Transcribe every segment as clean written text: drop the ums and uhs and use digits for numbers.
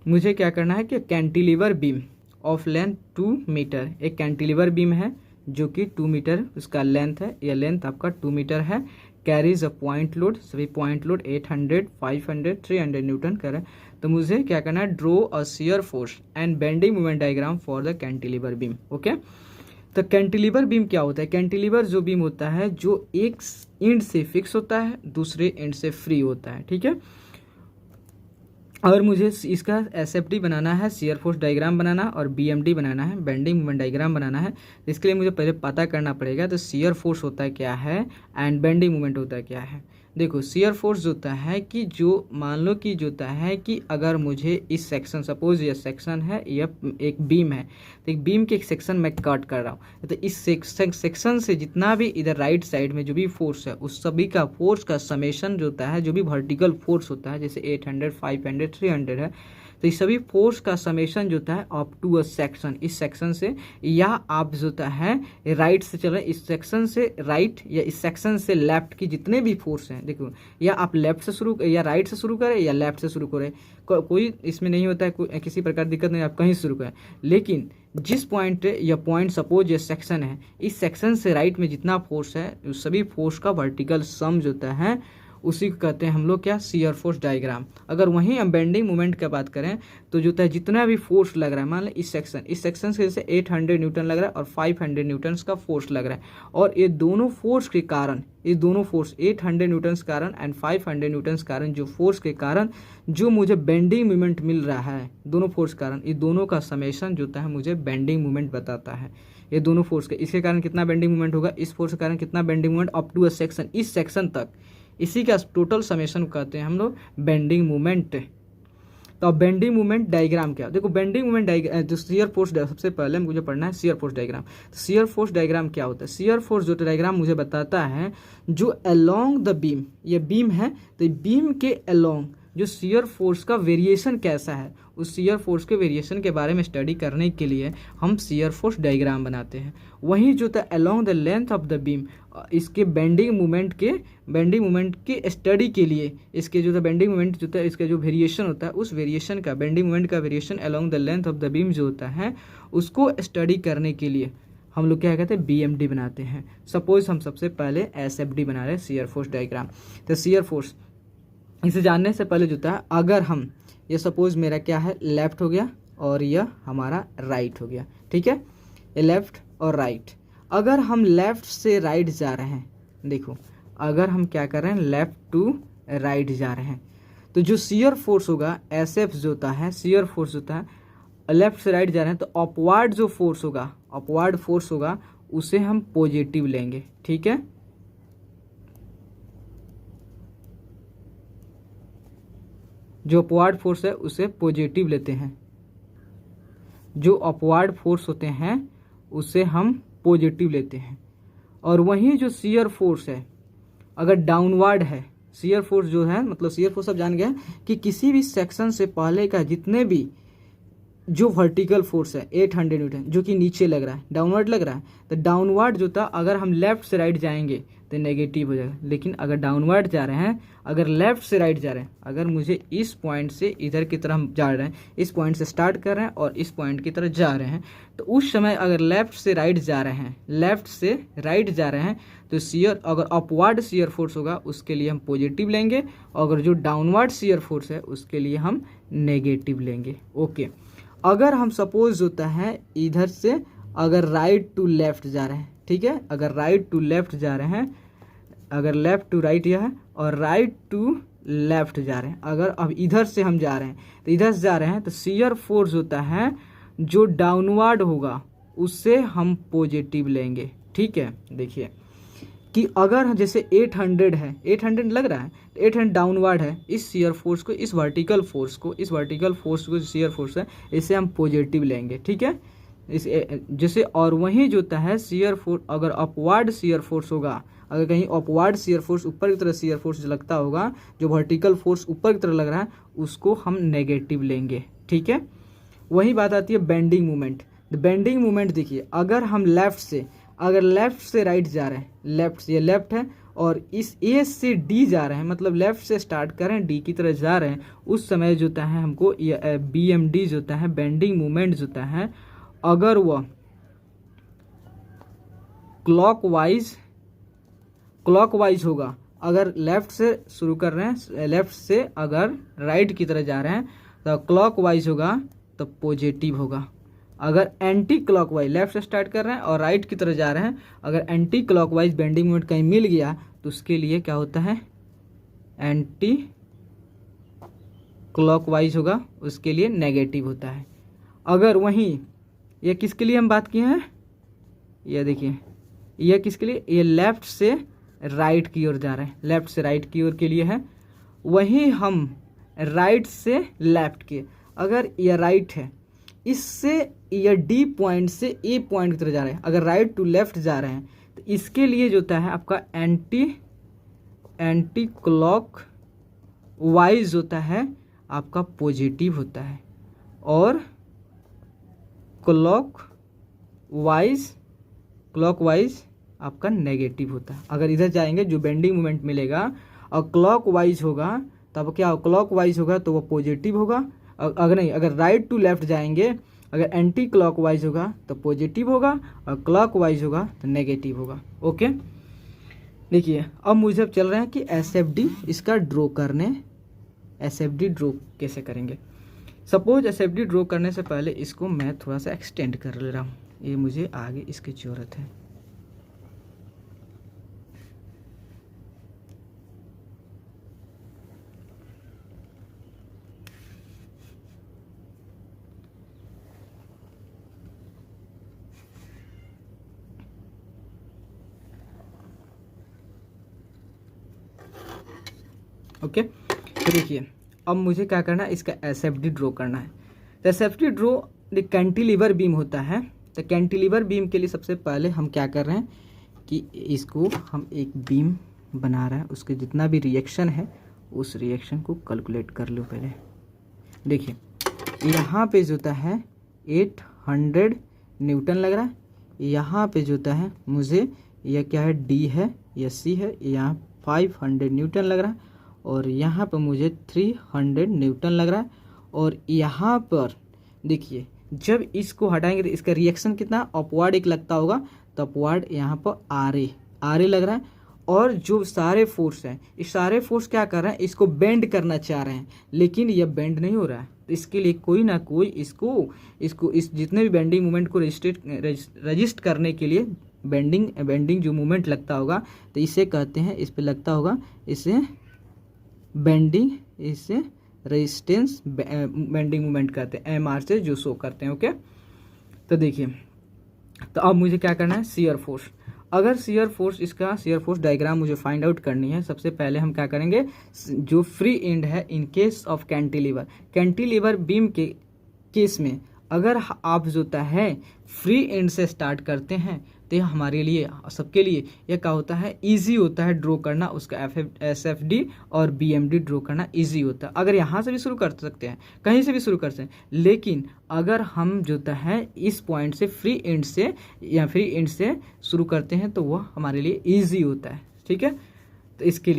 मुझे क्या करना है कि cantilever beam of length 2 metre, एक कैंटिलीवर बीम है जो कि 2 मीटर उसका लेंथ है, यह लेंथ आपका 2 मीटर है, कैरीज अ पॉइंट लोड, सभी पॉइंट लोड 800, 500, 300 न्यूटन कर रहे हैं। तो मुझे क्या करना है, draw a shear force and bending moment diagram for the cantilever beam. Okay, तो कैंटिलीवर बीम क्या होता है? कैंटिलीवर जो बीम होता है जो एक एंड से फिक्स होता है, दूसरे एंड से फ्री होता है, ठीक है। और मुझे इसका एसएफडी बनाना है, शियर फोर्स डायग्राम बनाना और बीएमडी बनाना है, बेंडिंग मोमेंट डायग्राम बनाना है। इसके लिए मुझे पहले पता करना पड़ेगा तो शियर फोर्स होता है क्या है एंड बेंडिंग मोमेंट होता है क्या है। देखो, शियर फोर्स होता है कि जो मान लो कि जो होता है कि अगर मुझे इस सेक्शन, सपोज ये सेक्शन है, यह एक बीम है, तो एक बीम के एक सेक्शन मैं कट कर रहा हूँ, तो इस सेक्शन से जितना भी इधर राइट साइड में जो भी फोर्स है उस सभी का फोर्स का समेशन जो होता है, जो भी वर्टिकल फोर्स होता है, जैसे 800, 500, 300 है, तो इस सभी फोर्स का समेशन जो होता है अप टू अ सेक्शन, इस सेक्शन से, या आप जो होता है राइट से चल रहे हैं, इस सेक्शन से राइट या इस सेक्शन से लेफ्ट की जितने भी फोर्स हैं, देखो, या आप लेफ्ट से शुरू या राइट से शुरू करें या लेफ्ट से शुरू करें, कोई इसमें नहीं होता है, किसी प्रकार दिक्कत नहीं, आप कहीं शुरू करें। लेकिन जिस पॉइंट या पॉइंट सपोज ये सेक्शन है, इस सेक्शन से राइट में जितना फोर्स है उस सभी फोर्स का वर्टिकल सम जो होता है उसी को कहते हैं हम लोग क्या, शियर फोर्स डायग्राम। अगर वहीं हम बेंडिंग मोमेंट की बात करें तो जो है जितना भी फोर्स लग रहा है, मान लें इस सेक्शन से जैसे 800 न्यूटन लग रहा है और 500 न्यूटन का फोर्स लग रहा है, और ये दोनों फोर्स के कारण, ये दोनों फोर्स 800 न्यूटन के कारण एंड 500 न्यूटन के कारण, जो फोर्स के कारण जो मुझे बेंडिंग मोमेंट मिल रहा है, दोनों फोर्स के कारण, ये दोनों का समेशन जो होता है मुझे बेंडिंग मोमेंट बताता है। ये दोनों फोर्स के, इसके कारण कितना बेंडिंग मोमेंट होगा, इस फोर्स के कारण कितना bending moment up to a section, इस सेक्शन तक, इसी का टोटल समेशन कहते हैं हम लोग बेंडिंग मोमेंट। तो अब बेंडिंग मोमेंट डायग्राम क्या, देखो बेंडिंग मोमेंट डायग्राम, जो शियर फोर्स, सबसे पहले मुझे पढ़ना है शियर फोर्स डायग्राम। तो शियर फोर्स डायग्राम क्या होता है? शियर फोर्स जो डायग्राम मुझे बताता है जो अलोंग द बीम, ये बीम है तो बीम के अलोंग जो शियर फोर्स का वेरिएशन कैसा है, उस शियर फोर्स के वेरिएशन के बारे में स्टडी करने के लिए हम शियर फोर्स डायग्राम बनाते हैं। वहीं जो था along the length of the beam, इसके बेंडिंग मोमेंट के स्टडी के लिए, इसके जो था बेंडिंग मोमेंट जो था, इसका जो वेरिएशन होता है, उस वेरिएशन का, बेंडिंग मोमेंट का variation along the length of the beam जो होता है, उसको स्टडी करने के लिए हम लोग क्या कहते हैं, बीएमडी बनाते हैं। सपोज हम सबसे पहले एसएफडी बना रहे हैं, शियर फोर्स डायग्राम। तो शियर फोर्स, इसे जानने से पहले जो था, अगर हम ये सपोज मेरा क्या है, लेफ्ट हो गया और यह हमारा राइट हो गया, ठीक है, ये लेफ्ट और राइट। अगर हम लेफ्ट से राइट जा रहे हैं, देखो अगर हम क्या कर रहे हैं, लेफ्ट टू राइट जा रहे हैं, तो जो शियर फोर्स होगा, एसएफ जो होता है, शियर फोर्स होता है, लेफ्ट से राइट जा रहे हैं तो अपवार्ड जो फोर्स होगा, अपवार्ड फोर्स होगा, उसे हम पॉजिटिव लेंगे, ठीक है। जो अपवार्ड फोर्स है उसे पॉजिटिव लेते हैं, जो अपवार्ड फोर्स होते हैं उसे हम पॉजिटिव लेते हैं। और वहीं जो शियर फोर्स है, अगर डाउनवर्ड है, शियर फोर्स जो है, मतलब शियर फोर्स सब जान गया कि किसी भी सेक्शन से पहले का जितने भी जो वर्टिकल फोर्स है 800 न्यूटन जो कि नीचे लग रहा है, डाउनवर्ड लग रहा है, तो डाउनवर्ड जो था, अगर हम लेफ्ट से राइट जाएंगे तो नेगेटिव हो जाएगा। लेकिन अगर डाउनवर्ड जा रहे हैं, अगर लेफ्ट से राइट जा रहे हैं, अगर मुझे इस पॉइंट से इधर की तरफ जा रहे हैं, इस पॉइंट से स्टार्ट कर रहे हैं और इस पॉइंट की तरफ जा रहे हैं, तो उस समय अगर लेफ्ट से राइट जा रहे हैं, लेफ्ट से राइट जा रहे हैं, तो शियर, अगर अपवर्ड शियर फोर्स होगा उसके लिए हम पॉजिटिव लेंगे, और अगर जो डाउनवर्ड शियर फोर्स है उसके लिए हम नेगेटिव लेंगे। ओके, अगर हम सपोज होता है इधर से अगर राइट टू लेफ्ट जा रहे हैं, ठीक है, अगर राइट टू लेफ्ट जा रहे हैं, अगर लेफ्ट टू राइट यह है और राइट टू लेफ्ट जा रहे हैं, अगर अब इधर से हम जा रहे हैं, तो इधर से जा रहे हैं, तो शियर फोर्स होता है जो डाउनवर्ड होगा उससे हम पॉजिटिव लेंगे, ठीक है। देखिए कि अगर जैसे 800 है, 800 लग रहा है, 800 डाउनवर्ड है, इस शियर फोर्स को, इस वर्टिकल फोर्स को, शियर फोर्स है, इसे हम पॉजिटिव लेंगे, ठीक है, इस जैसे। और वहीं जो होता है शियर फोर्स, अगर अपवर्ड शियर फोर्स होगा, अगर कहीं अपवर्ड शियर फोर्स, ऊपर की तरफ शियर फोर्स लगता होगा, जो वर्टिकल फोर्स ऊपर की तरफ लग रहा है, उसको हम नेगेटिव लेंगे, ठीक है। वही बात आती है बेंडिंग मोमेंट। देखिए अगर हम लेफ्ट से राइट जा रहे हैं, लेफ्ट से, ये लेफ्ट है और इस ए से डी जा रहे हैं, मतलब लेफ्ट से स्टार्ट करें डी की तरफ जा रहे हैं, उस समय जो होता है हमको बी एम डी जो होता है बेंडिंग मोमेंट जो होता है, अगर वह क्लॉकवाइज होगा, अगर लेफ्ट से शुरू कर रहे हैं, लेफ्ट से अगर राइट की तरफ जा रहे हैं तो क्लॉकवाइज होगा तो पॉजिटिव होगा। अगर एंटी क्लॉकवाइज लेफ्ट से स्टार्ट कर रहे हैं और राइट की तरफ जा रहे हैं, अगर एंटी क्लॉकवाइज बेंडिंग मोमेंट कहीं मिल गया तो उसके लिए क्या होता है, एंटी क्लॉकवाइज होगा, उसके लिए नेगेटिव होता है। अगर वहीं ये किसके लिए हम बात किए हैं, ये देखिए ये किसके लिए, ये लेफ्ट से राइट की ओर जा रहे हैं, लेफ्ट से राइट की ओर के लिए है। वहीं हम राइट से लेफ्ट के, अगर ये राइट है, इससे ये डी पॉइंट से ए पॉइंट की तरफ जा रहे हैं, अगर राइट टू लेफ्ट जा रहे हैं तो इसके लिए जो होता है आपका एंटी क्लॉक वाइज होता है आपका पॉजिटिव होता है, और क्लॉकवाइज आपका नेगेटिव होता है। अगर इधर जाएंगे जो बेंडिंग मोमेंट मिलेगा और क्लॉकवाइज होगा तब क्या, क्लॉकवाइज होगा तो वो पॉजिटिव होगा, अगर नहीं, अगर राइट टू लेफ्ट जाएंगे, अगर एंटी क्लॉकवाइज होगा तो पॉजिटिव होगा और क्लॉकवाइज होगा तो नेगेटिव होगा। ओके, देखिए अब मुझे अब चल रहे हैं कि एसएफडी इसका ड्रॉ करने, एसएफडी ड्रॉ कैसे करेंगे। सपोज एसएफडी ड्रॉ करने से पहले इसको मैं थोड़ा सा एक्सटेंड कर ले रहा हूँ, ये मुझे आगे इसकी ज़रूरत है। ओके, तो देखिए अब मुझे क्या करना है, इसका एसएफडी ड्रॉ करना है। तो एसएफडी ड्रॉ कैंटिलीवर बीम होता है, तो कैंटिलीवर बीम के लिए सबसे पहले हम क्या कर रहे हैं कि इसको हम एक बीम बना रहे हैं, उसके जितना भी रिएक्शन है उस रिएक्शन को कैलकुलेट कर लो पहले। देखिए यहाँ पे जो होता है 800 न्यूटन लग रहा है, यहाँ पे जो होता है मुझे यह क्या है, डी है या सी है, यहाँ 500 न्यूटन लग रहा है, और यहाँ पर मुझे 300 न्यूटन लग रहा है। और यहाँ पर देखिए जब इसको हटाएंगे तो इसका रिएक्शन कितना अपवर्ड एक लगता होगा, तो अपवर्ड यहाँ पर आर ए लग रहा है। और जो सारे फोर्स हैं, इस सारे फोर्स क्या कर रहे हैं, इसको बेंड करना चाह रहे हैं, लेकिन यह बेंड नहीं हो रहा है। तो इसके लिए कोई ना कोई इसको इस जितने भी बेंडिंग मूवमेंट को रजिस्ट करने के लिए बेंडिंग जो मूवमेंट लगता होगा, तो इसे कहते हैं, इस पे लगता होगा, इसे बेंडिंग, इसे रेजिस्टेंस बेंडिंग मूवमेंट कहते हैं, एमआर से जो शो करते हैं। ओके, तो देखिए तो अब मुझे क्या करना है, शियर फोर्स। अगर शियर फोर्स, इसका शियर फोर्स डायग्राम मुझे फाइंड आउट करनी है, सबसे पहले हम क्या करेंगे, जो फ्री एंड है in case of cantilever beam के केस में अगर आप जो होता है फ्री एंड से स्टार्ट करते हैं तो यह हमारे लिए, सबके लिए यह क्या होता है, इजी होता है ड्रॉ करना, उसका एसएफडी और बीएमडी ड्रॉ करना इजी होता है। अगर यहाँ से भी शुरू कर सकते हैं, कहीं से भी शुरू कर सकते हैं, लेकिन अगर हम जो है इस पॉइंट से फ्री एंड से या फ्री एंड से शुरू करते हैं तो वह हमारे लिए ईजी होता है। ठीक है, तो इसके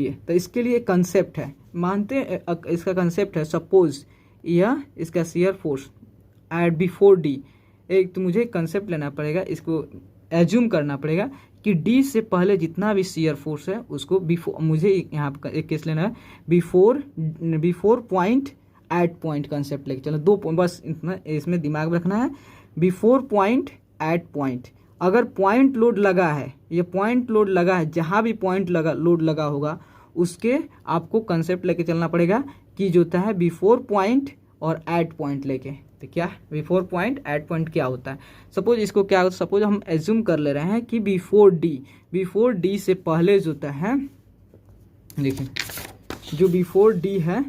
लिए एक कंसेप्ट है, मानते हैं इसका कंसेप्ट है, सपोज यह इसका shear force eight before D, एक तो मुझे कंसेप्ट लेना पड़ेगा, इसको एज्यूम करना पड़ेगा कि डी से पहले जितना भी शियर फोर्स है उसको बिफोर, मुझे यहाँ पर एक केस लेना है, before point at point concept लेके चलो, 2 पॉइंट बस इसमें दिमाग में रखना है, बिफोर पॉइंट एट पॉइंट। अगर पॉइंट लोड लगा है, ये पॉइंट लोड लगा है, जहाँ भी पॉइंट लोड लगा होगा उसके आपको कंसेप्ट लेके चलना पड़ेगा कि जो होता है बिफोर पॉइंट और एट पॉइंट लेके। तो क्या बिफोर पॉइंट एट पॉइंट क्या होता है, सपोज इसको क्या होता है, सपोज हम एज्यूम कर ले रहे हैं कि बिफोर डी से पहले जो होता है, देखिए जो बिफोर डी है,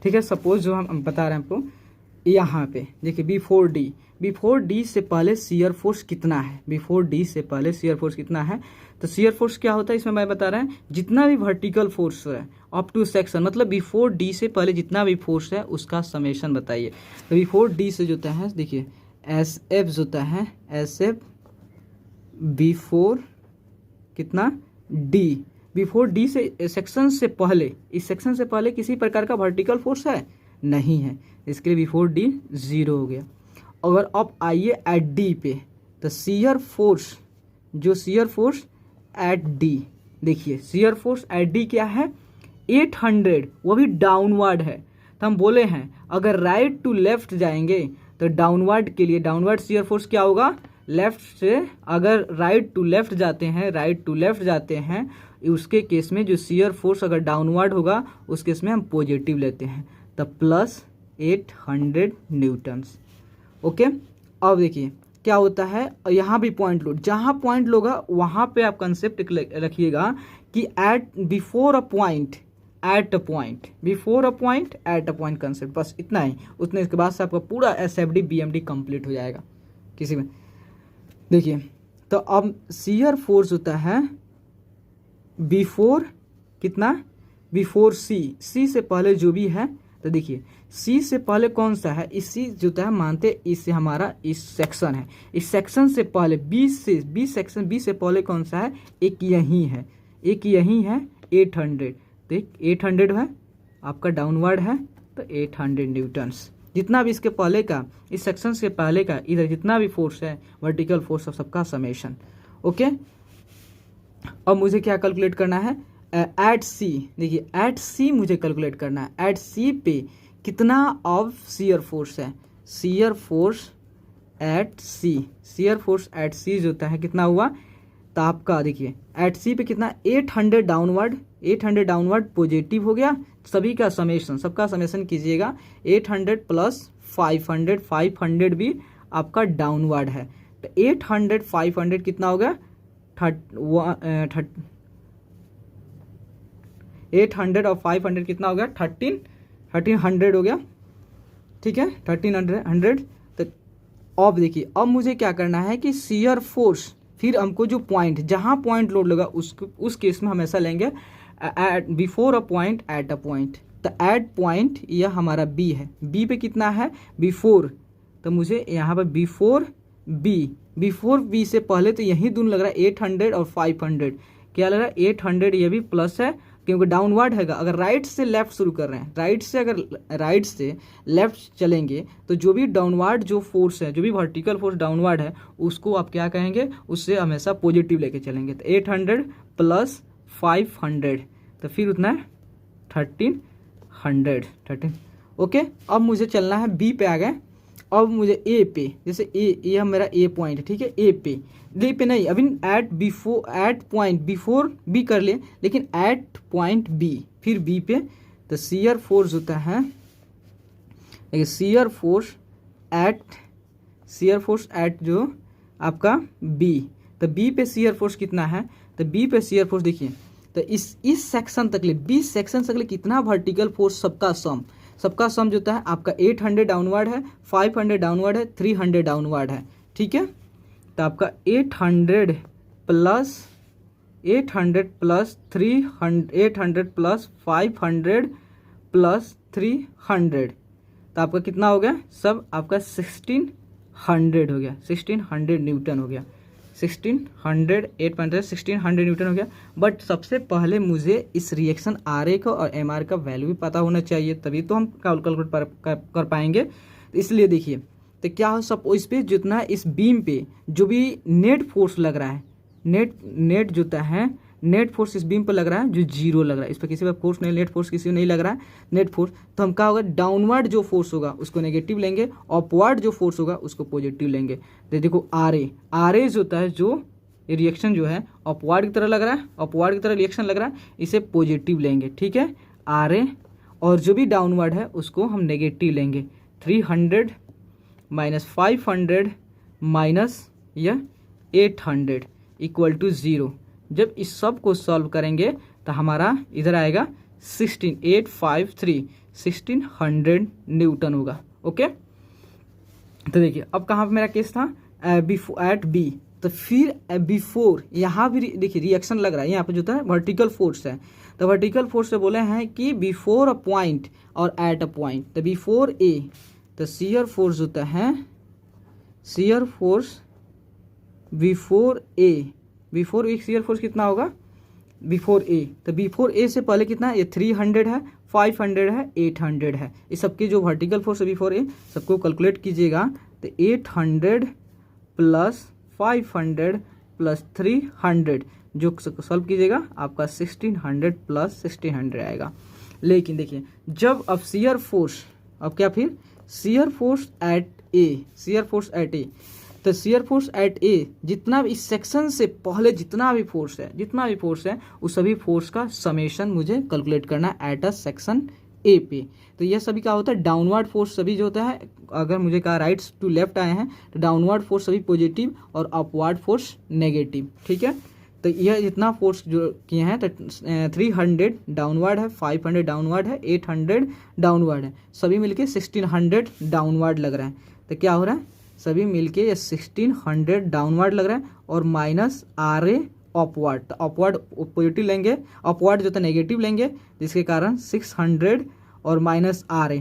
ठीक है, सपोज जो हम बता रहे हैं आपको यहाँ पे देखिए बिफोर डी से पहले शियर फोर्स कितना है, बिफोर डी से पहले शियर फोर्स कितना है। तो शियर फोर्स क्या होता है इसमें मैं बता रहा है, जितना भी वर्टिकल फोर्स है अप टू सेक्शन, मतलब बिफोर डी से पहले जितना भी फोर्स है उसका समेशन बताइए। तो बिफोर डी से जो होता है, देखिए एस एफ जो होता है, एस एफ बिफोर कितना डी, बिफोर डी से सेक्शन से पहले, इस सेक्शन से पहले किसी प्रकार का वर्टिकल फोर्स है नहीं है, इसके लिए बिफोर डी 0 हो गया। अगर अब आइए एट डी पे, तो शियर फोर्स, जो शियर फोर्स एट डी, देखिए शियर फोर्स एट डी क्या है 800, वो भी डाउनवर्ड है। तो हम बोले हैं अगर राइट टू लेफ्ट जाएंगे तो डाउनवर्ड के लिए डाउनवर्ड शियर फोर्स क्या होगा, लेफ्ट से अगर राइट टू लेफ्ट जाते हैं, राइट टू लेफ्ट जाते हैं, उसके केस में जो शियर फोर्स अगर डाउनवर्ड होगा उस केस में हम पॉजिटिव लेते हैं, तो प्लस 800 न्यूटन्स। ओके, अब देखिए क्या होता है, यहाँ भी पॉइंट लोड, जहाँ पॉइंट लोगा वहाँ पे आप कंसेप्ट रखिएगा कि at before a point, at a point, before a point, at a point concept, बस इतना ही। उतने इसके बाद से आपका पूरा एसएफडी बीएमडी कंप्लीट हो जाएगा किसी में। देखिए तो अब शियर फोर्स होता है बिफोर कितना, बिफोर सी, सी से पहले जो भी है, तो देखिए सी से पहले कौन सा है, इस सी जो है मानते इससे हमारा इस सेक्शन है, इस सेक्शन से पहले बी से, बी सेक्शन, बी से पहले कौन सा है, एक यही है, एक यही है 800, तो 800 है आपका डाउनवर्ड है, तो 800 न्यूटन्स। जितना भी इसके पहले का, इस सेक्शन से पहले का इधर जितना भी फोर्स है वर्टिकल फोर्स, सबका समेशन। ओके, अब मुझे क्या कैलकुलेट करना है, एट सी, देखिए एट सी मुझे कैलकुलेट करना है, एट सी पे कितना ऑफ शियर फोर्स है, shear force at C, shear force at C जो होता है कितना हुआ, तो आपका देखिए एट सी पे कितना 800 डाउनवर्ड, 800 डाउनवर्ड पॉजिटिव हो गया, सभी का समेशन, सबका समेशन कीजिएगा, 800 प्लस 500, 500 भी आपका डाउनवर्ड है, तो 800 500 कितना हो गया, 800 और 500 कितना हो गया, 1300 हो गया, ठीक है 1300। तो अब देखिए अब मुझे क्या करना है कि शियर फोर्स, फिर हमको जो पॉइंट, जहाँ पॉइंट लोड लगा उस केस में हमेशा लेंगे at before a point, at a point, तो एट पॉइंट यह हमारा बी है, बी पे कितना है बिफोर, तो मुझे यहाँ पर बिफोर बी, बिफोर बी से पहले तो यही दोनों लग रहा है 800 और 500, क्या लग रहा है 800, ये भी प्लस है क्योंकि डाउनवर्ड है। अगर राइट से लेफ्ट शुरू कर रहे हैं, राइट से अगर राइट से लेफ्ट चलेंगे तो जो भी डाउनवर्ड जो फोर्स है, जो भी वर्टिकल फोर्स डाउनवर्ड है, उसको आप क्या कहेंगे, उससे हमेशा पॉजिटिव लेके चलेंगे, तो 800 प्लस 500, तो फिर उतना है 1300। ओके, अब मुझे चलना है बी पे आ गए, अब मुझे ए पे, जैसे ए मेरा ए पॉइंट है, ठीक है, ए पे नहीं, अभी at before, at point before B कर ले, लेकिन एट पॉइंट बी, फिर बी पे, तो शियर फोर्स होता है, देखिए शियर फोर्स एट जो आपका बी, तो बी पे शियर फोर्स कितना है, तो बी पे शियर फोर्स देखिए, तो इस सेक्शन तक ले, बी सेक्शन तक ले कितना वर्टिकल फोर्स, सबका सम जो होता है आपका 800 डाउनवर्ड है, 500 डाउनवर्ड है, 300 डाउनवर्ड है, ठीक है, तो आपका 800 प्लस 300, 800 प्लस 500 प्लस 300, तो आपका कितना हो गया, सब आपका 1600 हो गया, 1600 न्यूटन हो गया, 1600 8.5 1600 न्यूटन हो गया। बट सबसे पहले मुझे इस रिएक्शन आर ए का और एम आर का वैल्यू भी पता होना चाहिए, तभी तो हम कैलकुलेट कर पाएंगे। इसलिए देखिए तो क्या हो, सब इस पे जितना इस बीम पे जो भी नेट फोर्स लग रहा है, नेट जो है नेट फोर्स इस बीम पर लग रहा है जो 0 लग रहा है, इस पर किसी पर फोर्स नहीं, नेट फोर्स किसी को नहीं लग रहा है नेट फोर्स, तो हम क्या होगा, डाउनवर्ड जो फोर्स होगा उसको नेगेटिव लेंगे, अपवर्ड जो फोर्स होगा उसको पॉजिटिव लेंगे। तो देखो आर ए जो होता है, जो रिएक्शन जो है अपवर्ड की तरह लग रहा है, अपवर्ड की तरह रिएक्शन लग रहा है, इसे पॉजिटिव लेंगे, ठीक है आर ए, और जो भी डाउनवर्ड है उसको हम नेगेटिव लेंगे, 300 माइनस 500 माइनस यह 800 इक्वल टू 0। जब इस सब को सॉल्व करेंगे तो हमारा इधर आएगा 1600 न्यूटन होगा। ओके, तो देखिए अब कहाँ पे मेरा केस था, एट बी, तो फिर बिफोर यहाँ भी देखिए रिएक्शन लग रहा है, यहाँ पे जो था वर्टिकल फोर्स है, तो वर्टिकल फोर्स से बोले हैं कि बिफोर अ पॉइंट और एट अ पॉइंट, तो बिफोर ए, तो शियर फोर्स होता है, shear force before A, before A shear force कितना होगा बिफोर ए, तो बिफोर ए से पहले कितना है, ये 300 है, 500 है, 800 है, इस सबकी जो वर्टिकल फोर्स है बिफोर ए सबको कैलकुलेट कीजिएगा। तो 800 प्लस 500 प्लस 300 जो सॉल्व कीजिएगा आपका 1600 प्लस 1600 आएगा। लेकिन देखिए जब अब शियर फोर्स, अब क्या फिर shear force at A, shear force at A, तो शियर फोर्स एट ए जितना भी इस सेक्शन से पहले जितना भी फोर्स है उस सभी फोर्स का समेशन मुझे कैलकुलेट करना है एट अ सेक्शन ए पे। तो यह सभी क्या होता है डाउनवर्ड फोर्स सभी जो होता है, अगर मुझे कहा राइट टू लेफ्ट आए हैं तो डाउनवर्ड फोर्स सभी पॉजिटिव और अपवर्ड फोर्स नेगेटिव, ठीक है। तो यह जितना फोर्स जो किए हैं तो 300 डाउनवर्ड है, 500 डाउनवर्ड है, 800 डाउनवर्ड है, सभी मिलके 1600 डाउनवर्ड लग रहा है। तो क्या हो रहा है सभी मिलके ये 1600 डाउनवर्ड लग रहा है और माइनस आर ए अपवर्ड, तो अपवर्ड पॉजिटिव लेंगे, अपवर्ड जो था नेगेटिव लेंगे, जिसके कारण 600 और माइनस आर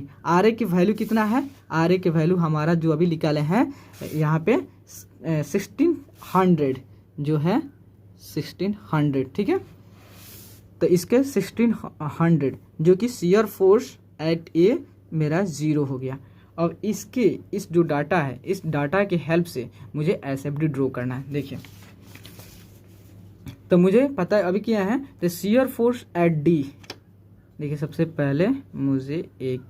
ए की वैल्यू कितना है, आर ए की वैल्यू हमारा जो अभी निकाले हैं यहाँ पे 1600 जो है 1600, ठीक है। तो इसके 1600 जो कि शियर फोर्स एट ए मेरा 0 हो गया। अब इसके इस जो डाटा है इस डाटा के हेल्प से मुझे एसएफडी ड्रॉ करना है। देखिए तो मुझे पता है अभी क्या है, तो शियर फोर्स एट डी, देखिए सबसे पहले मुझे एक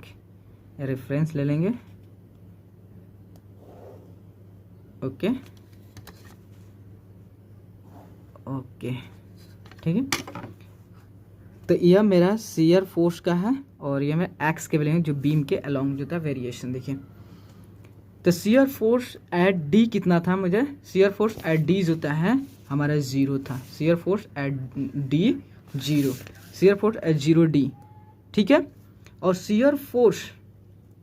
रेफरेंस ले लेंगे, ओके ओके ठीक है। तो यह मेरा शियर फोर्स का है और यह मैं एक्स के वैल्यू जो बीम के अलोंग जो था वेरिएशन। देखिए तो शियर फोर्स एट डी कितना था, मुझे शियर फोर्स एट डी जो होता है हमारा 0 था, shear force eight D 0, shear force eight 0 D, ठीक है। और शियर फोर्स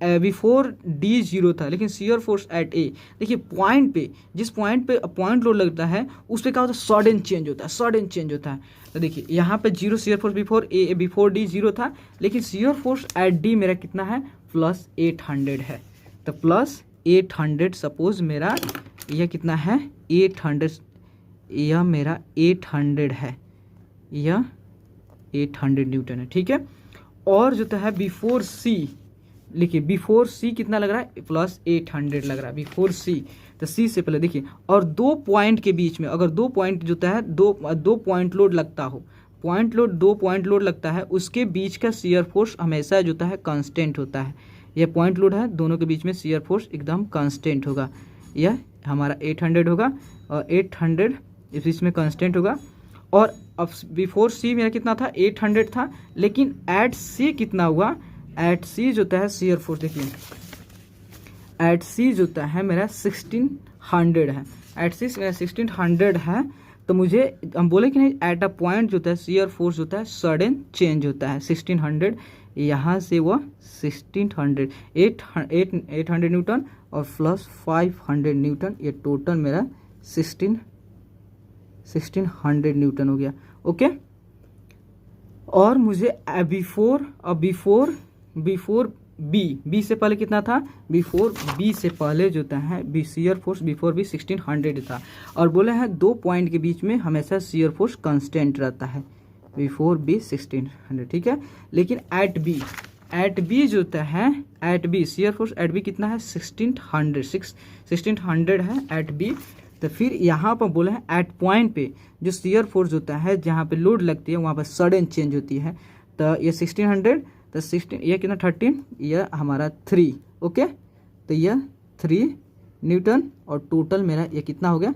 बिफोर डी 0 था, लेकिन शियर फोर्स एट ए, देखिए पॉइंट पे जिस पॉइंट पे पॉइंट लोड लगता है उस पर क्या होता है सडन चेंज होता है, सडन चेंज होता है। तो देखिए यहाँ पे 0 shear force before A, before D 0 था, लेकिन शियर फोर्स एट डी मेरा कितना है प्लस 800 है। तो प्लस 800 सपोज मेरा यह कितना है 800, यह मेरा 800 है, यह 800 न्यूटन है, ठीक है। और जो है बिफोर सी, लिखिए बिफोर सी कितना लग रहा है प्लस 800 लग रहा है बिफोर सी। तो सी से पहले देखिए, और दो पॉइंट के बीच में अगर दो पॉइंट जो है दो पॉइंट लोड लगता हो, पॉइंट लोड दो पॉइंट लोड लगता है, उसके बीच का शियर फोर्स हमेशा जो है कांस्टेंट होता है। यह पॉइंट लोड है, दोनों के बीच में शियर फोर्स एकदम कांस्टेंट होगा। यह हमारा 800 होगा और 800 इस बीच में कांस्टेंट होगा। और अब बिफोर सी मेरा कितना था 800 था, लेकिन एट सी कितना हुआ, एट सी जो है शियर फोर्स, देखिए एट सी जो है मेरा 1600 है, एट सी मेरा 1600 है। तो मुझे हम बोले कि नहीं एट अ पॉइंट जो है शियर फोर्स जो है सडन चेंज होता है 1600, यहाँ से वो 1600 800 न्यूटन और प्लस 500 न्यूटन, ये टोटल मेरा 1600 न्यूटन हो गया, ओके। और मुझे बिफोर बी से पहले कितना था, बिफोर बी से पहले जो है B shear force before B 1600 था, और बोले हैं दो पॉइंट के बीच में हमेशा शियर फोर्स कांस्टेंट रहता है, बिफोर बी 1600, ठीक है। लेकिन एट बी जो है at B shear force at B कितना है 1600 है एट बी। तो फिर यहाँ पर बोले हैं एट पॉइंट पे जो शियर फोर्स होता है जहाँ पे लोड लगती है वहाँ पर सडन चेंज होती है। तो ये 1600, तो 16 ये कितना 13, यह हमारा 3, ओके। तो यह 3 न्यूटन और टोटल मेरा ये कितना हो गया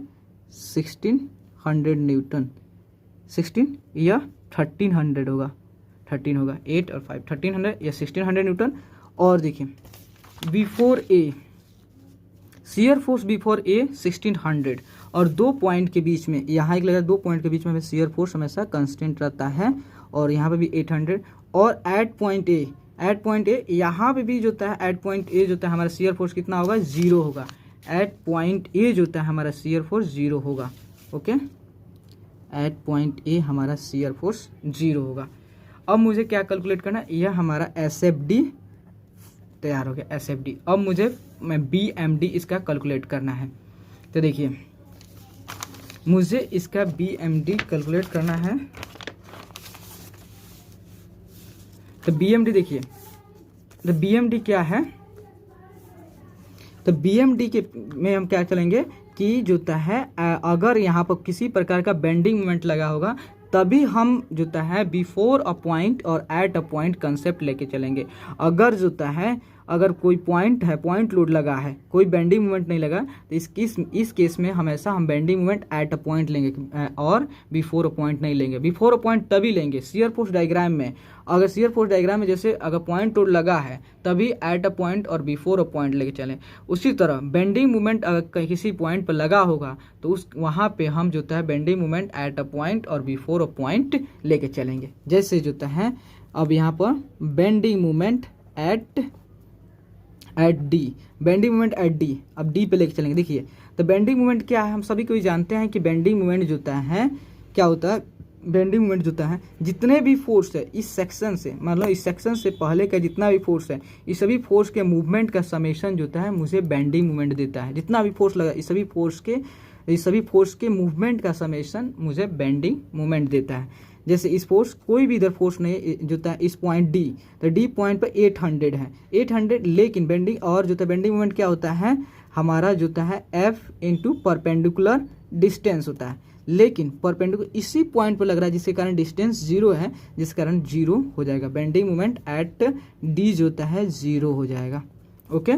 1600 न्यूटन, 16 यह 1300 होगा, 13 होगा 8 और 5 1300, यह 1600 न्यूटन। और देखिए before A shear force before A 1600 और दो पॉइंट के बीच में, यहाँ एक लगा दो पॉइंट के बीच में शियर फोर्स हमेशा कांस्टेंट रहता है, और यहाँ पे भी 800। और एट पॉइंट ए यहाँ पे भी जो है एट पॉइंट ए जो है हमारा शियर फोर्स कितना होगा 0 होगा, एट पॉइंट ए जो है हमारा शियर फोर्स 0 होगा, ओके। एट पॉइंट ए हमारा शियर फोर्स 0 होगा। अब मुझे क्या कैलकुलेट करना है, यह हमारा एसएफडी तैयार हो गया, एसएफडी। अब मुझे BMD इसका कैलकुलेट करना है। तो देखिए मुझे इसका BMD कैलकुलेट करना है। तो BMD देखिए, तो BMD क्या है, तो BMD के में हम क्या चलेंगे कि जो है अगर यहाँ पर किसी प्रकार का बेंडिंग मोमेंट लगा होगा तभी हम जो है बिफोर अ पॉइंट और एट अ पॉइंट कंसेप्ट लेके चलेंगे। अगर जो है अगर कोई पॉइंट है, पॉइंट लोड लगा है, कोई बेंडिंग मोमेंट नहीं लगा, तो इस केस में हमेशा हम bending moment eight a point लेंगे और बिफोर अ पॉइंट नहीं लेंगे। बिफोर अ पॉइंट तभी लेंगे शियर फोर्स डायग्राम में, अगर शियर फोर्स डायग्राम में जैसे अगर पॉइंट लोड लगा है तभी एट अ पॉइंट और बिफोर अ पॉइंट लेके चलें। उसी तरह बेंडिंग मोमेंट अगर किसी पॉइंट पर लगा होगा तो उस वहाँ पे हम जो है bending moment eight a point और बिफोर अ पॉइंट लेके चलेंगे। जैसे जो है अब यहाँ पर bending moment eight D, bending moment eight D, अब डी पे लेके चलेंगे। देखिए तो बेंडिंग मोमेंट क्या है, हम सभी को जानते हैं कि बेंडिंग मोमेंट जो है क्या होता है, बेंडिंग मोमेंट जो है जितने भी फोर्स है इस सेक्शन से, मतलब इस सेक्शन से पहले का जितना भी फोर्स है इस सभी फोर्स के मूवमेंट का समेशन जो है मुझे बेंडिंग मोमेंट देता है। जितना भी फोर्स लगा इस सभी फोर्स के मूवमेंट का समेशन मुझे बेंडिंग मोमेंट देता है। जैसे इस फोर्स, कोई भी इधर फोर्स नहीं जो है इस पॉइंट डी, तो डी पॉइंट पर 800 है, 800, लेकिन बेंडिंग और जो है बेंडिंग मोमेंट क्या होता है हमारा जो है एफ इंटू परपेंडिकुलर डिस्टेंस होता है, लेकिन परपेंडिकुलर इसी पॉइंट पर लग रहा है जिसके कारण डिस्टेंस जीरो है, जिस कारण जीरो हो जाएगा। बेंडिंग मोमेंट एट डी जो होता है जीरो हो जाएगा। ओके,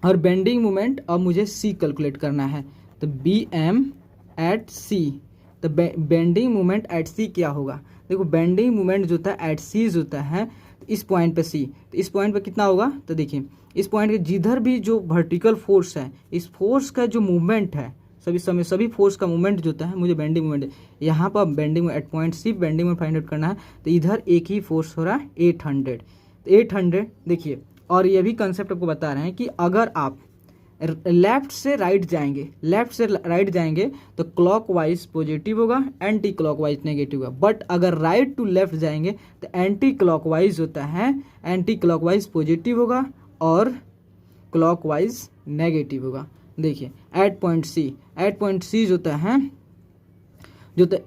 और बेंडिंग मोमेंट अब मुझे सी कैलकुलेट करना है, तो बी एम एट सी, तो बेंडिंग मोमेंट एट सी क्या होगा, देखो बेंडिंग मोमेंट जो था एट सी जो है इस पॉइंट पे सी, तो इस पॉइंट पे कितना होगा, तो देखिए इस पॉइंट के जिधर भी जो वर्टिकल फोर्स है इस फोर्स का जो मूवमेंट है सभी फोर्स का मूवमेंट जो होता है मुझे बेंडिंग मूवमेंट, यहाँ पर bending at point C bending में फाइंड आउट करना है, तो इधर एक ही फोर्स हो रहा है 800, तो 800 देखिए। और ये भी कंसेप्ट आपको बता रहे हैं कि अगर आप लेफ्ट से राइट जाएंगे तो क्लॉकवाइज पॉजिटिव होगा, एंटी क्लॉकवाइज नेगेटिव होगा, बट अगर राइट टू लेफ्ट जाएंगे तो एंटी क्लॉकवाइज होता है, एंटी क्लॉकवाइज पॉजिटिव होगा और क्लॉकवाइज नेगेटिव होगा। देखिए एट पॉइंट सी जो होता है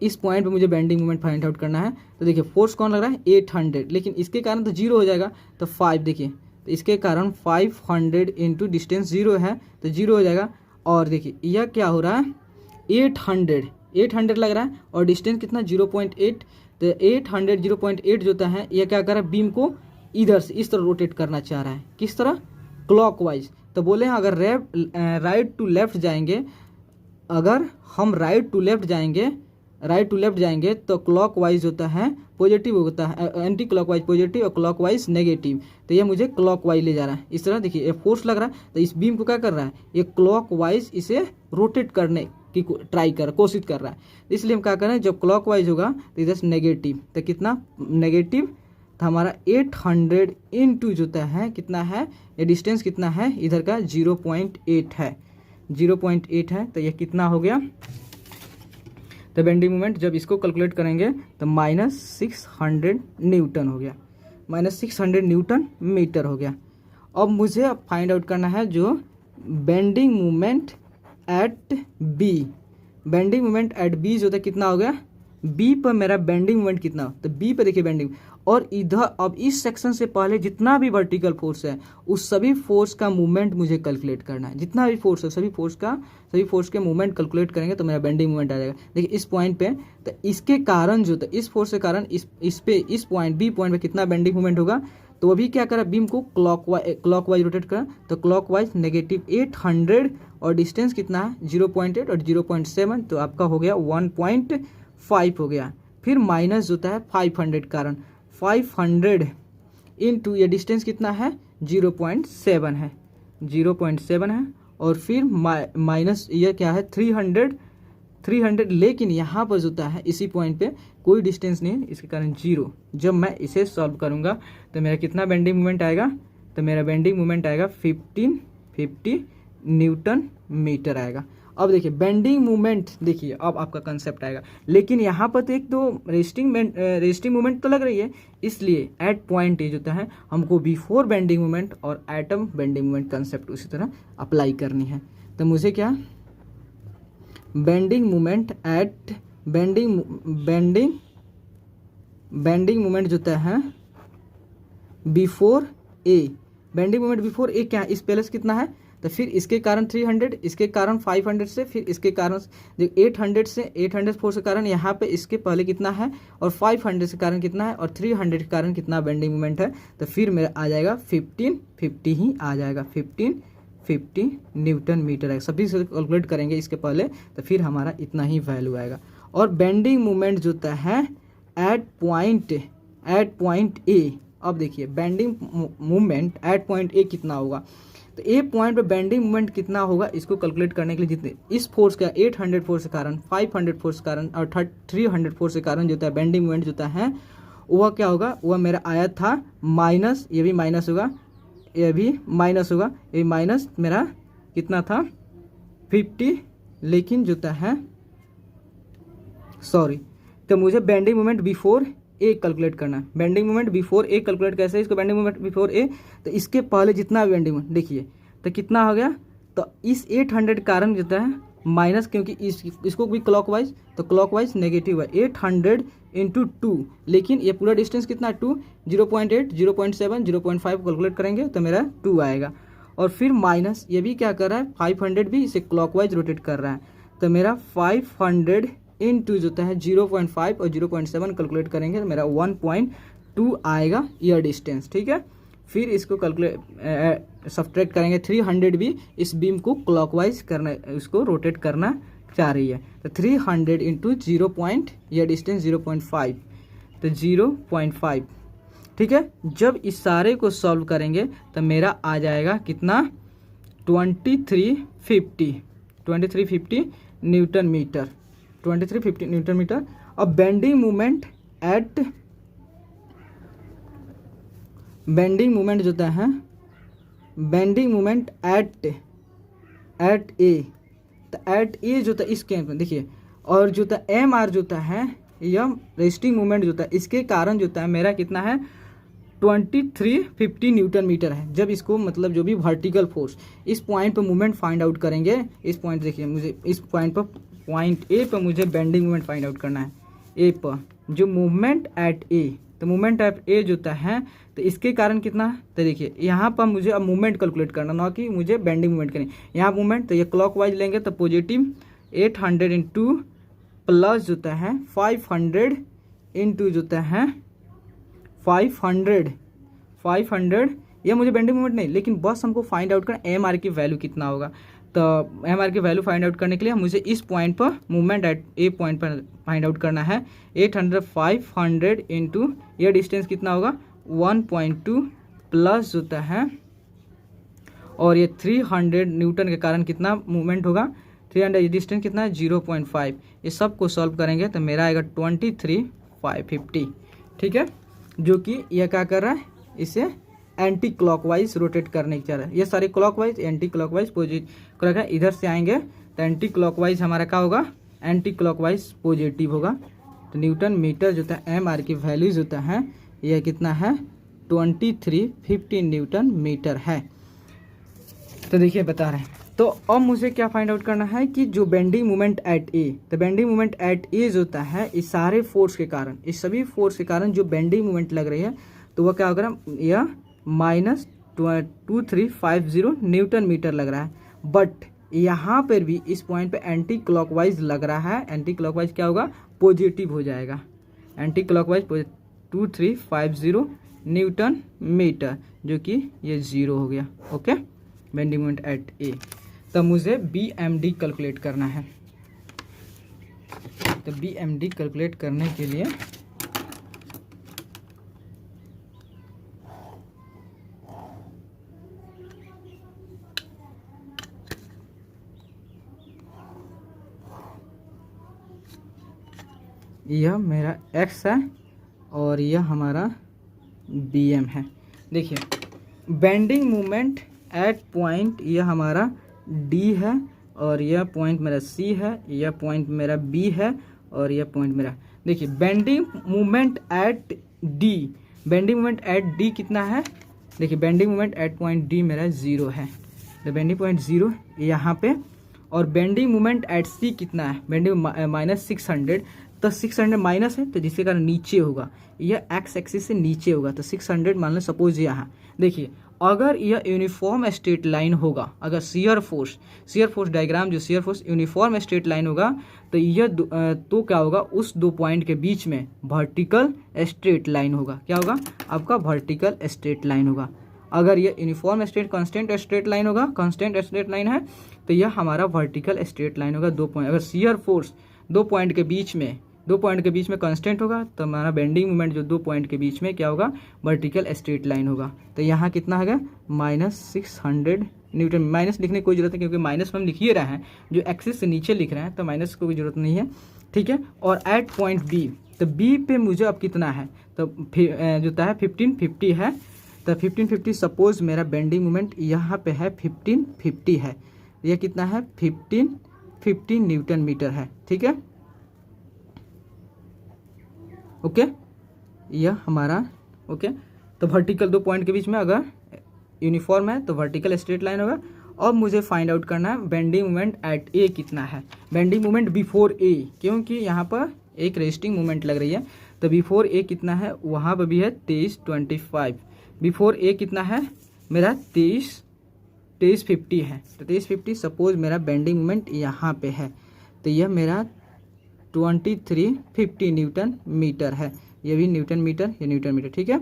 इस पॉइंट पे मुझे बेंडिंग मोमेंट फाइंड आउट करना है, तो देखिए फोर्स कौन लग रहा है 800, लेकिन इसके कारण तो जीरो हो जाएगा, तो 5 देखिए, तो इसके कारण 500 इंटू डिस्टेंस जीरो है तो जीरो हो जाएगा। और देखिए यह क्या हो रहा है 800 लग रहा है और डिस्टेंस कितना 0.8, तो 800 0.8 जो होता है यह क्या कर रहा है बीम को इधर से इस तरह रोटेट करना चाह रहा है, किस तरह, क्लॉकवाइज। तो बोले हैं अगर राइट टू लेफ्ट जाएंगे, अगर हम राइट टू लेफ्ट जाएंगे तो क्लॉकवाइज होता है पॉजिटिव होता है, एंटी क्लॉकवाइज पॉजिटिव और क्लॉकवाइज नेगेटिव, तो ये मुझे क्लॉकवाइज ले जा रहा है। इस तरह देखिए ये फोर्स लग रहा है तो इस बीम को क्या कर रहा है ये क्लॉकवाइज इसे रोटेट करने की कोशिश कर रहा है, इसलिए हम क्या कर रहे हैं जब क्लॉकवाइज होगा तो इधर से नेगेटिव, तो कितना नेगेटिव, तो हमारा 800 इंटू जोता है कितना है, ये डिस्टेंस कितना है इधर का 0.8 है, 0.8 है, तो ये कितना हो गया, तो बेंडिंग मोमेंट जब इसको कैलकुलेट करेंगे तो -600 न्यूटन हो गया, -600 न्यूटन मीटर हो गया। अब मुझे अब फाइंड आउट करना है जो bending moment at B, bending moment at B जो था कितना हो गया, बी पर मेरा बेंडिंग मोमेंट कितना, तो बी पर देखिए बेंडिंग, और इधर अब इस सेक्शन से पहले जितना भी वर्टिकल फोर्स है उस सभी फोर्स का मूवमेंट मुझे कैलकुलेट करना है, जितना भी फोर्स है सभी फोर्स के मूवमेंट कैलकुलेट करेंगे तो मेरा बेंडिंग मूवमेंट आ जाएगा। देखिए इस पॉइंट पे, तो इसके कारण जो था इस फोर्स के कारण इस पॉइंट बी पॉइंट पे कितना बेंडिंग मूवमेंट होगा, तो वो भी क्या करा बीम को क्लॉकवाइज रोटेट करा, तो क्लॉकवाइज -800 और डिस्टेंस कितना है 0.8 और 0.7, तो आपका हो गया 1.5 हो गया। फिर माइनस होता है 500 कारण 500 इंटू ये डिस्टेंस कितना है 0.7 है, 0.7 है, और फिर माइनस ये क्या है 300, लेकिन यहाँ पर जो होता है इसी पॉइंट पे कोई डिस्टेंस नहीं है, इसके कारण जीरो। जब मैं इसे सॉल्व करूँगा तो मेरा कितना बेंडिंग मोमेंट आएगा, तो मेरा बेंडिंग मोमेंट आएगा 1550 न्यूटन मीटर आएगा। अब देखिए बेंडिंग मूवमेंट, देखिए अब आपका कंसेप्ट आएगा, लेकिन यहाँ पर तो एक तो रेस्टिंग मूवमेंट तो लग रही है, इसलिए एट पॉइंट ए होता है हमको बिफोर बेंडिंग मूवमेंट और एटम बेंडिंग मूवमेंट कंसेप्ट उसी तरह अप्लाई करनी है। तो मुझे क्या bending moment eight bending moment जो होता है before A, bending moment before A क्या है, इस पहले से कितना है, तो फिर इसके कारण 300, इसके कारण 500 से, फिर इसके कारण 800 से, 800 फोर्स के कारण यहाँ पे इसके पहले कितना है, और 500 के कारण कितना है, और 300 के कारण कितना बेंडिंग मोमेंट है, तो फिर मेरा आ जाएगा 1550 ही आ जाएगा, 1550 न्यूटन मीटर है। सभी से कैलकुलेट करेंगे इसके पहले, तो फिर हमारा इतना ही वैल्यू आएगा। और बेंडिंग मोमेंट जो होता है एट पॉइंट ए, अब देखिए bending moment eight point A कितना होगा, तो ए पॉइंट पे बेंडिंग मोमेंट कितना होगा, इसको कैलकुलेट करने के लिए जितने इस फोर्स का 800 फोर्स के कारण, 500 फोर्स के कारण और 300 फोर्स के कारण जो होता है बेंडिंग मोमेंट जो होता है वह क्या होगा, वह मेरा आया था माइनस, ये भी माइनस होगा, ये भी माइनस होगा, ये माइनस मेरा कितना था 50, लेकिन जो होता है सॉरी, तो मुझे bending moment before A calculate करना है। Bending moment before A calculate कैसे है, इसको बेंडिंग मोमेंट बिफोर ए, तो इसके पहले जितना बेंडिंग मोमेंट देखिए तो कितना हो गया, तो इस 800 कारण होता है माइनस, क्योंकि इसको भी क्लॉकवाइज, तो क्लॉकवाइज नेगेटिव है 800 इंटू 2, लेकिन ये पूरा डिस्टेंस कितना है 2, 0.8, 0.7, 0.5 कैलकुलेट करेंगे तो मेरा 2 आएगा। और फिर माइनस ये भी क्या कर रहा है 500 भी इसे क्लॉकवाइज रोटेट कर रहा है, तो मेरा 500 इंटू जो होता है 0.5 और 0.7 कैलकुलेट करेंगे तो मेरा 1.2 आएगा ईयर डिस्टेंस, ठीक है। फिर इसको कैलकुलेट सब्ट्रैक्ट करेंगे, 300 भी इस बीम को क्लॉकवाइज करना, इसको रोटेट करना चाह रही है, तो 300 इंटू 0 पॉइंट, ईयर डिस्टेंस 0.5, तो 0.5, ठीक है। जब इस सारे को सॉल्व करेंगे तो मेरा आ जाएगा कितना 2350 न्यूटन मीटर, 2350 न्यूटन मीटर। अब बेंडिंग मोमेंट जो होता है बेंडिंग मोमेंट एट ए, तो एट ए जो होता है इसके देखिए, और जो होता है एम आर जो होता है यह रेस्टिंग मोमेंट जो होता है, इसके कारण जो होता है मेरा कितना है 2350 न्यूटन मीटर है। जब इसको मतलब जो भी वर्टिकल फोर्स इस पॉइंट पर मूवमेंट फाइंड आउट करेंगे, इस पॉइंट देखिए मुझे इस पॉइंट पर, पॉइंट ए पर मुझे बेंडिंग मोमेंट फाइंड आउट करना है, ए पर जो मूवमेंट एट ए, तो मूवमेंट एट ए जो होता है तो इसके कारण कितना, तो देखिए यहाँ पर मुझे अब मूवमेंट कैलकुलेट करना, ना कि मुझे बेंडिंग मूवमेंट करनी। यहाँ मूवमेंट तो ये क्लॉकवाइज लेंगे तो पॉजिटिव 800 इंटू प्लस जो होता है 500 इंटू जो होता है 500, ये मुझे बेंडिंग मूवमेंट नहीं, लेकिन बस हमको फाइंड आउट करना एम आर की वैल्यू कितना होगा। तो एम आर की वैल्यू फाइंड आउट करने के लिए मुझे इस पॉइंट पर मूवमेंट एट ए पॉइंट पर फाइंड आउट करना है। 500 इंटू ये डिस्टेंस कितना होगा 1.2 प्लस होता है, और ये 300 न्यूटन के कारण कितना मूवमेंट होगा, 300 ये डिस्टेंस कितना है 0.5, ये सब को सॉल्व करेंगे तो मेरा आएगा 23,550, ठीक है। जो कि यह क्या कर रहा है, इसे एंटी क्लॉकवाइज रोटेट करने की चाह रहा है। ये सारे क्लॉकवाइज एंटी क्लॉकवाइज पॉजिटिव, इधर से आएंगे तो एंटी क्लॉकवाइज हमारा क्या होगा, एंटी क्लॉकवाइज पॉजिटिव होगा। तो न्यूटन मीटर जो होता है एम आर की वैल्यूज होता है यह कितना है 2350 न्यूटन मीटर है। तो देखिए बता रहे हैं, तो अब मुझे क्या फाइंड आउट करना है कि जो बेंडिंग मोमेंट एट ए, तो बेंडिंग मोमेंट एट ए जो होता है इस सारे फोर्स के कारण, इस सभी फोर्स के कारण जो बेंडिंग मोमेंट लग रही है तो वह क्या होगा, यह -2350 न्यूटन मीटर लग रहा है। बट यहाँ पर भी इस पॉइंट पे एंटी क्लॉकवाइज लग रहा है, एंटी क्लॉकवाइज क्या होगा पॉजिटिव हो जाएगा, एंटी क्लॉकवाइज 2350 न्यूटन मीटर, जो कि ये 0 हो गया। Okay, bending moment eight A. तो मुझे BMD कैलकुलेट करना है। तो BMD कैलकुलेट करने के लिए यह मेरा X है और यह हमारा BM है। देखिए बेंडिंग मोमेंट एट पॉइंट यह हमारा D है और यह पॉइंट मेरा C है, यह पॉइंट मेरा B है और यह पॉइंट मेरा, देखिए bending moment eight D, bending moment eight D कितना है, देखिए bending moment eight point D मेरा 0 है। तो बेंडिंग पॉइंट 0 यहाँ पे, और बेंडिंग मोमेंट एट सी कितना है, बेंडिंग -600, तो 600 माइनस है तो जिसके कारण नीचे होगा, यह एक्स एक्सिस से नीचे होगा, तो 600 मान लो सपोज यहाँ देखिए, अगर यह यूनिफॉर्म स्ट्रेट लाइन होगा, अगर शियर फोर्स डायग्राम जो shear force uniform straight line होगा, तो यह तो क्या होगा, उस दो पॉइंट के बीच में वर्टिकल स्ट्रेट लाइन होगा, क्या होगा आपका वर्टिकल स्ट्रेट लाइन होगा। अगर यह uniform straight constant straight line होगा, कांस्टेंट स्ट्रेट लाइन है, तो यह हमारा वर्टिकल स्ट्रेट लाइन होगा। दो पॉइंट, अगर शियर फोर्स दो पॉइंट के बीच में कांस्टेंट होगा, तो हमारा बेंडिंग मोमेंट जो दो पॉइंट के बीच में क्या होगा, वर्टिकल स्ट्रेट लाइन होगा। तो यहाँ कितना है -600 न्यूटन। माइनस लिखने की कोई जरूरत नहीं, क्योंकि माइनस हम लिख ही रहे हैं, जो एक्सिस से नीचे लिख रहे हैं, तो माइनस की कोई जरूरत नहीं है, ठीक है। और एट पॉइंट बी, तो बी पे मुझे अब कितना है, तो जो है 1550 है, तो 1550 सपोज मेरा बेंडिंग मोमेंट यहाँ पे है 1550 है, यह कितना है 1550 न्यूटन मीटर है, ठीक है, ओके। यह हमारा ओके। तो वर्टिकल दो पॉइंट के बीच में अगर यूनिफॉर्म है तो वर्टिकल स्ट्रेट लाइन होगा। अब मुझे फाइंड आउट करना है बेंडिंग मोमेंट एट ए कितना है, बेंडिंग मोमेंट बिफोर ए, क्योंकि यहाँ पर एक रेस्टिंग मोमेंट लग रही है, तो बिफोर ए कितना है, वहाँ पर भी है 2325, बिफोर ए कितना है मेरा 2350 है, तो 2350 सपोज मेरा बेंडिंग मोमेंट यहाँ पे है, तो यह मेरा 2350 न्यूटन मीटर है, ये भी न्यूटन मीटर, ये न्यूटन मीटर, ठीक है।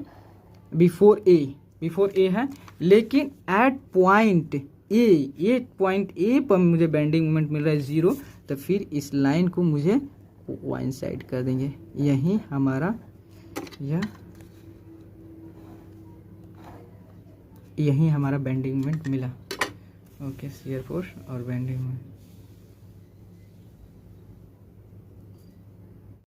बिफोर ए है, लेकिन एट पॉइंट ए पर मुझे बेंडिंग मोमेंट मिल रहा है 0, तो फिर इस लाइन को मुझे वन साइड कर देंगे, यही हमारा यही हमारा बेंडिंग मोमेंट मिला, ओके, शियर फोर्स और बेंडिंग मोमेंट।